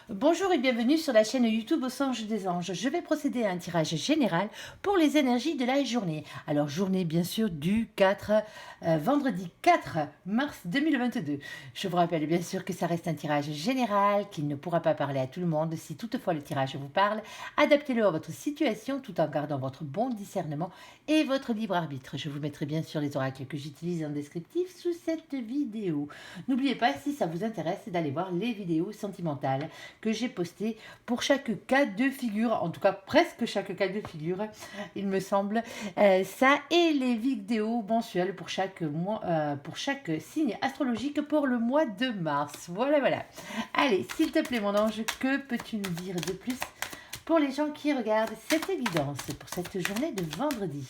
Bonjour et bienvenue sur la chaîne YouTube Au Songe des Anges. Je vais procéder à un tirage général pour les énergies de la journée. Alors journée bien sûr du vendredi 4 mars 2022. Je vous rappelle bien sûr que ça reste un tirage général, qu'il ne pourra pas parler à tout le monde. Si toutefois le tirage vous parle, adaptez-le à votre situation tout en gardant votre bon discernement et votre libre arbitre. Je vous mettrai bien sûr les oracles que j'utilise en descriptif sous cette vidéo. N'oubliez pas, si ça vous intéresse, d'aller voir les vidéos sentimentales que j'ai posté pour chaque cas de figure, en tout cas presque chaque cas de figure, il me semble, ça et les vidéos mensuelles pour chaque mois, pour chaque signe astrologique pour le mois de mars. Voilà, voilà. Allez, s'il te plaît, mon ange, que peux-tu nous dire de plus pour les gens qui regardent cette évidence pour cette journée de vendredi?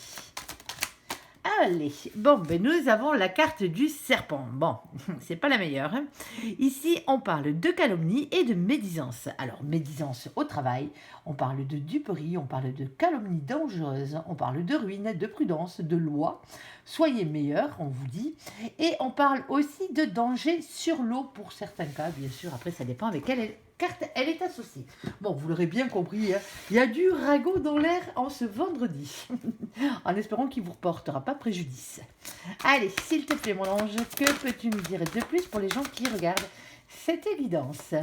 Allez, bon, ben nous avons la carte du serpent. Bon, c'est pas la meilleure. Hein. Ici, on parle de calomnie et de médisance. Alors, médisance au travail, on parle de duperie, on parle de calomnie dangereuse, on parle de ruine, de prudence, de loi. Soyez meilleurs, on vous dit. Et on parle aussi de danger sur l'eau pour certains cas, bien sûr. Après, ça dépend avec quelle carte elle est associée. Bon, vous l'aurez bien compris, hein, il y a du ragot dans l'air en ce vendredi. En espérant qu'il ne vous reportera pas préjudice. Allez, s'il te plaît, mon ange, que peux-tu nous dire de plus pour les gens qui regardent cette évidence?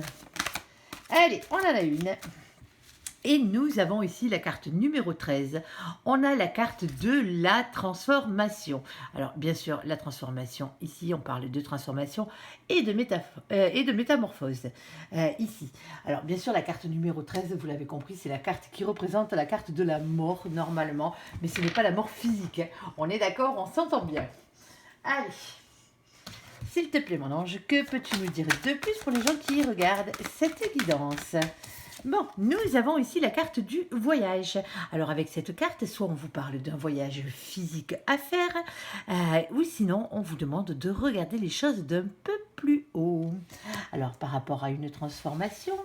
Allez, on en a une. Et nous avons ici la carte numéro 13. On a la carte de la transformation. Alors, bien sûr, la transformation, ici, on parle de transformation et de métamorphose. Ici. Alors, bien sûr, la carte numéro 13, vous l'avez compris, c'est la carte qui représente la carte de la mort, normalement. Mais ce n'est pas la mort physique. On est d'accord, on s'entend bien. Allez. S'il te plaît, mon ange, que peux-tu nous dire de plus pour les gens qui regardent cette évidence? Bon, nous avons ici la carte du voyage. Alors avec cette carte, soit on vous parle d'un voyage physique à faire, ou sinon on vous demande de regarder les choses d'un peu plus haut. Alors par rapport à une transformation,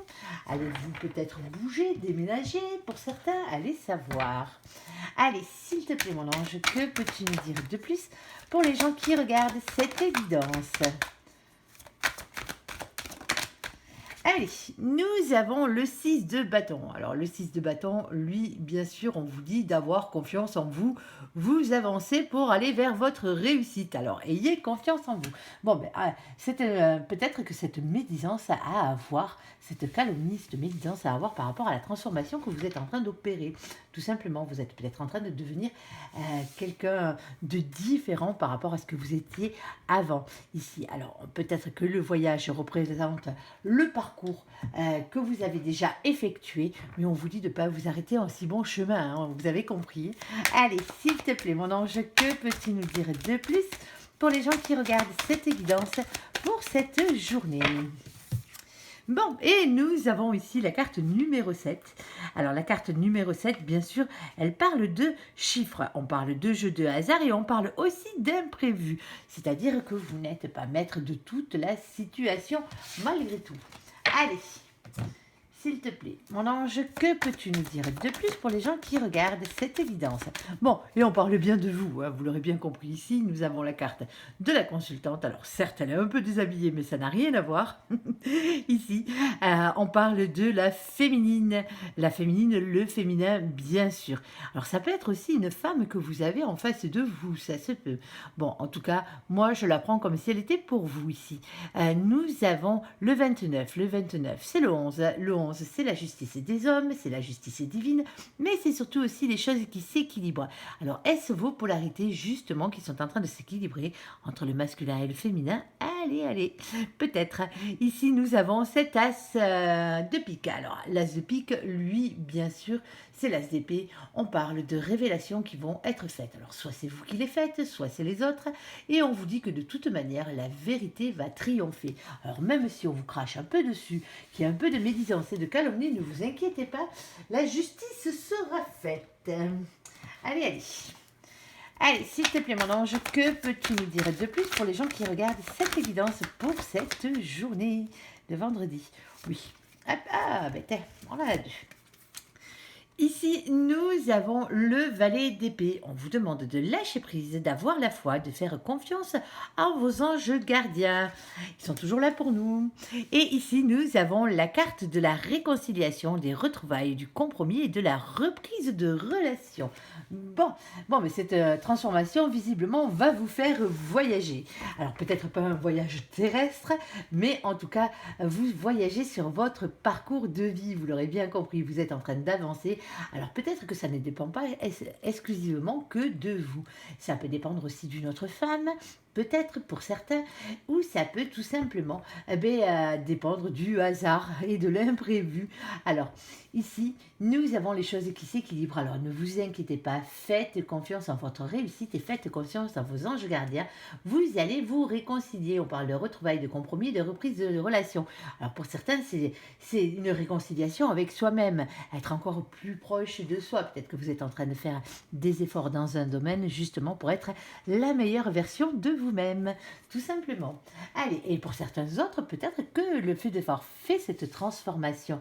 allez-vous peut-être bouger, déménager? Pour certains, allez savoir. Allez, s'il te plaît mon ange, que peux-tu nous dire de plus pour les gens qui regardent cette évidence? Allez, nous avons le 6 de bâton. Alors le 6 de bâton, lui, bien sûr, on vous dit d'avoir confiance en vous. Vous avancez pour aller vers votre réussite. Alors, ayez confiance en vous. Bon, ben, peut-être que cette médisance à avoir, cette calomnie, cette médisance à avoir par rapport à la transformation que vous êtes en train d'opérer. Tout simplement, vous êtes peut-être en train de devenir quelqu'un de différent par rapport à ce que vous étiez avant. Ici, alors, peut-être que le voyage représente le parcours que vous avez déjà effectué, mais on vous dit de ne pas vous arrêter en si bon chemin, hein, vous avez compris. Allez, s'il te plaît, mon ange, que peux-tu nous dire de plus pour les gens qui regardent cette évidence pour cette journée? Bon, et nous avons ici la carte numéro 7. Alors la carte numéro 7, bien sûr, elle parle de chiffres. On parle de jeux de hasard et on parle aussi d'imprévus. C'est-à-dire que vous n'êtes pas maître de toute la situation malgré tout. Allez, s'il te plaît, mon ange, que peux-tu nous dire de plus pour les gens qui regardent cette évidence? Bon, et on parle bien de vous, hein, vous l'aurez bien compris ici, nous avons la carte de la consultante. Alors certes, elle est un peu déshabillée, mais ça n'a rien à voir. Ici, on parle de la féminine, le féminin, bien sûr. Alors ça peut être aussi une femme que vous avez en face de vous, ça se peut. Bon, en tout cas, moi je la prends comme si elle était pour vous ici. Nous avons le 29, c'est le 11. Le 11, c'est la justice des hommes, c'est la justice divine, mais c'est surtout aussi les choses qui s'équilibrent. Alors, est-ce vos polarités, justement, qui sont en train de s'équilibrer entre le masculin et le féminin? Allez, peut-être. Ici, nous avons cet as de pique. Alors, l'as de pique, lui, bien sûr, c'est l'as d'épée. On parle de révélations qui vont être faites. Alors, soit c'est vous qui les faites, soit c'est les autres. Et on vous dit que de toute manière, la vérité va triompher. Alors, même si on vous crache un peu dessus, qu'il y a un peu de médisance et de calomnie, ne vous inquiétez pas, la justice sera faite. Allez. Allez, s'il te plaît, mon ange, que peux-tu nous dire de plus pour les gens qui regardent cette évidence pour cette journée de vendredi? Oui. Hop, ben on en a deux. Ici, nous avons le valet d'épée. On vous demande de lâcher prise, d'avoir la foi, de faire confiance à vos anges gardiens. Ils sont toujours là pour nous. Et ici, nous avons la carte de la réconciliation, des retrouvailles, du compromis et de la reprise de relation. Bon, mais cette transformation, visiblement, va vous faire voyager. Alors, peut-être pas un voyage terrestre, mais en tout cas, vous voyagez sur votre parcours de vie. Vous l'aurez bien compris, vous êtes en train d'avancer. Alors peut-être que ça ne dépend pas exclusivement que de vous. Ça peut dépendre aussi d'une autre femme, peut-être pour certains, ou ça peut tout simplement dépendre du hasard et de l'imprévu. Alors ici, nous avons les choses qui s'équilibrent. Alors ne vous inquiétez pas, faites confiance en votre réussite et faites confiance en vos anges gardiens. Vous allez vous réconcilier. On parle de retrouvailles, de compromis, de reprise de relation. Alors pour certains, c'est une réconciliation avec soi-même, être encore plus proche de soi. Peut-être que vous êtes en train de faire des efforts dans un domaine justement pour être la meilleure version de vous-même, tout simplement. Allez, et pour certains autres, peut-être que le fait d'avoir fait cette transformation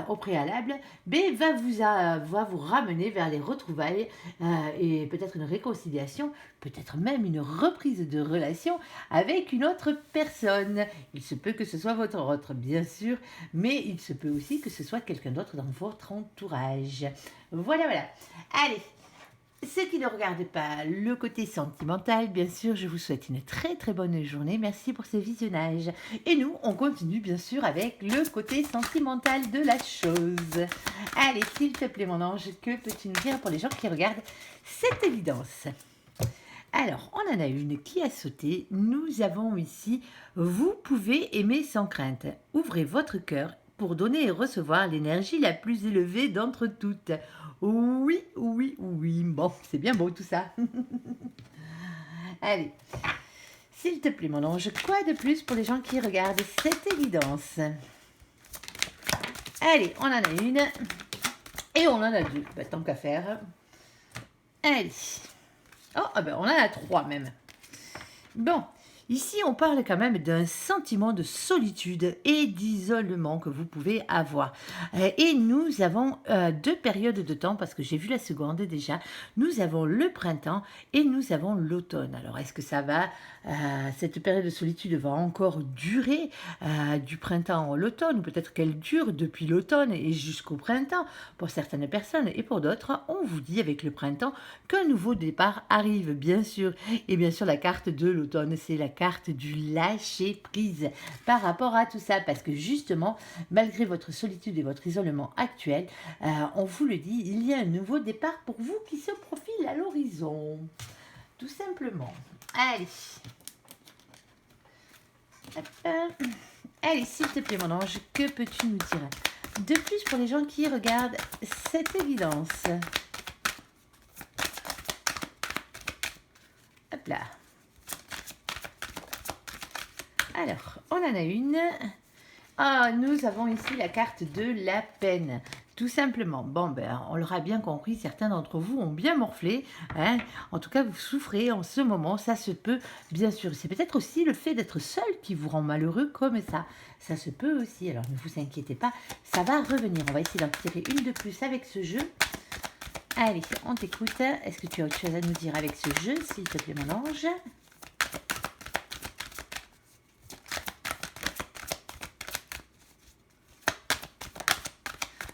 au préalable, va vous ramener vers les retrouvailles et peut-être une réconciliation, peut-être même une reprise de relation avec une autre personne. Il se peut que ce soit votre autre, bien sûr, mais il se peut aussi que ce soit quelqu'un d'autre dans votre entourage. Voilà. Allez, ceux qui ne regardent pas le côté sentimental, bien sûr, je vous souhaite une très très bonne journée. Merci pour ce visionnage. Et nous, on continue bien sûr avec le côté sentimental de la chose. Allez, s'il te plaît mon ange, que peux-tu nous dire pour les gens qui regardent cette évidence? Alors, on en a une qui a sauté. Nous avons ici, vous pouvez aimer sans crainte. Ouvrez votre cœur pour donner et recevoir l'énergie la plus élevée d'entre toutes. Oui. Bon, c'est bien beau tout ça. Allez, s'il te plaît mon ange, quoi de plus pour les gens qui regardent cette évidence? Allez, on en a une. Et on en a deux. Tant qu'à faire. Allez. On en a trois même. Bon, ici on parle quand même d'un sentiment de solitude et d'isolement que vous pouvez avoir. Et nous avons deux périodes de temps, parce que j'ai vu la seconde déjà. Nous avons le printemps et nous avons l'automne. Alors est-ce que ça va, cette période de solitude va encore durer du printemps à l'automne, ou peut-être qu'elle dure depuis l'automne et jusqu'au printemps pour certaines personnes, et pour d'autres, on vous dit avec le printemps qu'un nouveau départ arrive, bien sûr. Et bien sûr, la carte de l'automne, c'est la carte du lâcher prise par rapport à tout ça, parce que justement, malgré votre solitude et votre isolement actuel, on vous le dit, il y a un nouveau départ pour vous qui se profile à l'horizon, tout simplement. Allez. Allez, s'il te plaît mon ange, que peux-tu nous dire de plus pour les gens qui regardent cette évidence? Hop là. Alors, on en a une. Nous avons ici la carte de la peine. Tout simplement. Bon, on l'aura bien compris, certains d'entre vous ont bien morflé. Hein. En tout cas, vous souffrez en ce moment, ça se peut, bien sûr. C'est peut-être aussi le fait d'être seul qui vous rend malheureux comme ça. Ça se peut aussi, alors ne vous inquiétez pas, ça va revenir. On va essayer d'en tirer une de plus avec ce jeu. Allez, on t'écoute. Est-ce que tu as autre chose à nous dire avec ce jeu, s'il te plaît, mon ange?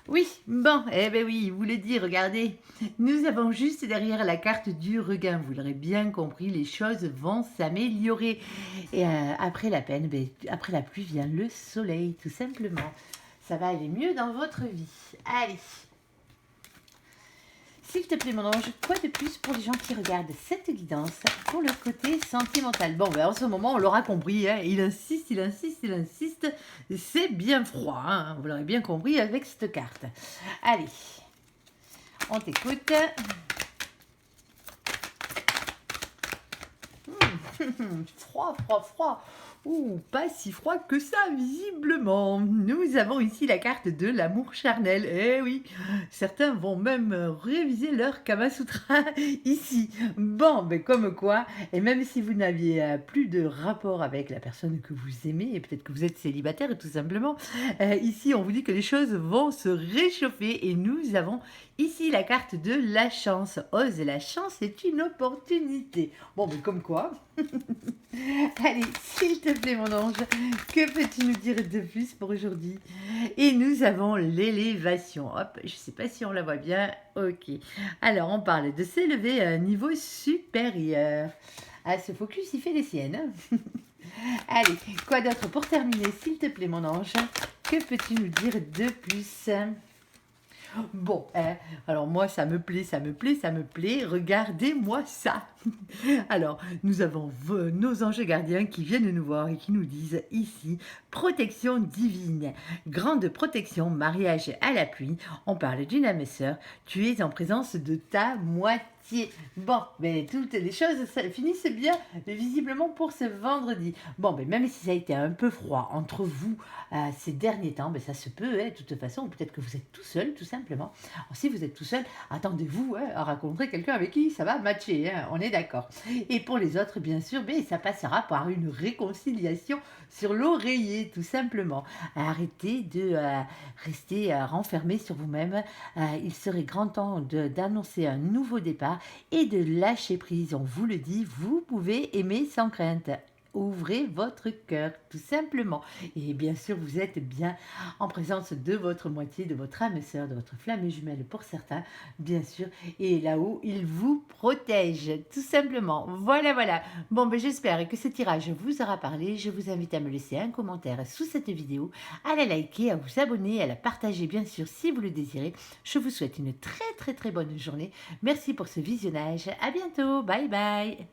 Oui, bon, oui, il vous le dit, regardez. Nous avons juste derrière la carte du regain. Vous l'aurez bien compris, les choses vont s'améliorer. Et après la peine, après la pluie vient le soleil, tout simplement. Ça va aller mieux dans votre vie. Allez. S'il te plaît, mon ange, quoi de plus pour les gens qui regardent cette guidance pour le côté sentimental? Bon, en ce moment, on l'aura compris, hein, il insiste, c'est bien froid, hein, vous l'aurez bien compris avec cette carte. Allez, on t'écoute. Froid. Oh, pas si froid que ça, visiblement. Nous avons ici la carte de l'amour charnel. Eh oui, certains vont même réviser leur Kama Sutra ici. Bon, mais comme quoi, et même si vous n'aviez plus de rapport avec la personne que vous aimez, et peut-être que vous êtes célibataire tout simplement, ici on vous dit que les choses vont se réchauffer et nous avons ici la carte de la chance. Ose, la chance est une opportunité. Bon, mais comme quoi. Allez, s'il te plaît, mon ange, que peux-tu nous dire de plus pour aujourd'hui? Et nous avons l'élévation. Hop, je ne sais pas si on la voit bien. Ok. Alors, on parle de s'élever à un niveau supérieur. Ah, ce focus, il fait des siennes, hein. Allez, quoi d'autre pour terminer, s'il te plaît, mon ange? Que peux-tu nous dire de plus? Bon, alors moi, ça me plaît, ça me plaît, ça me plaît. Regardez-moi ça. Alors, nous avons nos anges gardiens qui viennent nous voir et qui nous disent ici, protection divine, grande protection, mariage à la pluie. On parle d'une âme sœur. Tu es en présence de ta moitié. Bon, mais toutes les choses finissent bien, mais visiblement pour ce vendredi. Bon, mais même si ça a été un peu froid entre vous ces derniers temps, mais ça se peut, de toute façon, peut-être que vous êtes tout seul, tout simplement. Alors, si vous êtes tout seul, attendez-vous à rencontrer quelqu'un avec qui ça va matcher, on est d'accord. Et pour les autres, bien sûr, mais ça passera par une réconciliation sur l'oreiller, tout simplement. Arrêtez de rester renfermé sur vous-même. Il serait grand temps d'annoncer un nouveau départ et de lâcher prise. On vous le dit, vous pouvez aimer sans crainte. Ouvrez votre cœur, tout simplement. Et bien sûr, vous êtes bien en présence de votre moitié, de votre âme sœur, de votre flamme jumelle pour certains, bien sûr. Et là-haut, il vous protège, tout simplement. Voilà, voilà. Bon, ben, j'espère que ce tirage vous aura parlé. Je vous invite à me laisser un commentaire sous cette vidéo, à la liker, à vous abonner, à la partager, bien sûr, si vous le désirez. Je vous souhaite une très, très, très bonne journée. Merci pour ce visionnage. À bientôt. Bye, bye.